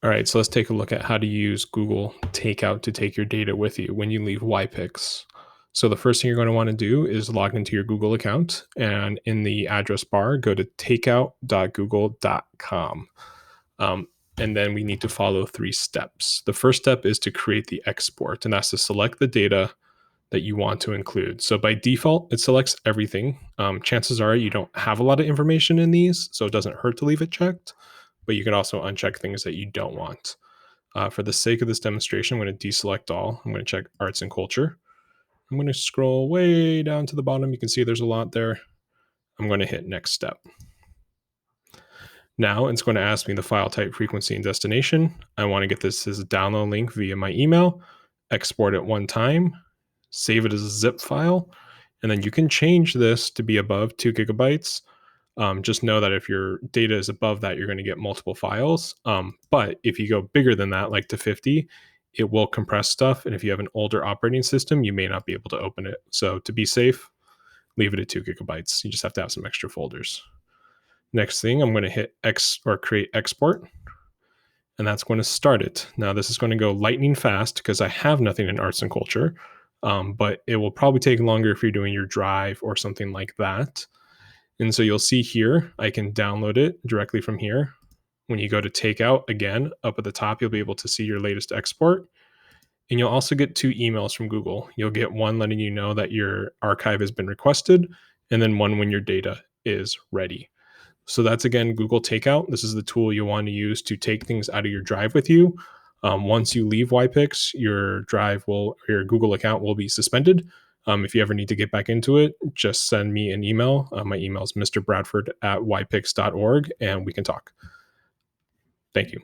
All right, so let's take a look at how to use Google Takeout to take your data with you when you leave YPICs. So the first thing you're going to want to do is log into your Google account, and in the address bar, go to takeout.google.com. Um, and then we need to follow 3 steps. The first step is to create the export, and that's to select the data that you want to include. So by default, it selects everything. Chances are you don't have a lot of information in these, so it doesn't hurt to leave it checked, but you can also uncheck things that you don't want. For the sake of this demonstration, I'm going to deselect all. I'm going to check arts and culture. I'm going to scroll way down to the bottom. You can see there's a lot there. I'm going to hit next step. Now it's going to ask me the file type, frequency, and destination. I want to get this as a download link via my email, export it one time, save it as a zip file, and then you can change this to be above 2 GB. Just know that if your data is above that, you're going to get multiple files. But if you go bigger than that, like to 50, it will compress stuff. And if you have an older operating system, you may not be able to open it. So to be safe, leave it at 2 GB. You just have to have some extra folders. Next thing, I'm going to hit X or create export, and that's going to start it. Now this is going to go lightning fast because I have nothing in arts and culture, but it will probably take longer if you're doing your drive or something like that. And so you'll see here, I can download it directly from here. When you go to Takeout, again, up at the top, you'll be able to see your latest export. And you'll also get 2 emails from Google. You'll get one letting you know that your archive has been requested, and then one when your data is ready. So that's, again, Google Takeout. This is the tool you want to use to take things out of your drive with you. Once you leave YPICs, your your Google account will be suspended. If you ever need to get back into it, just send me an email. My email is mrbradford@ypics.org, and we can talk. Thank you.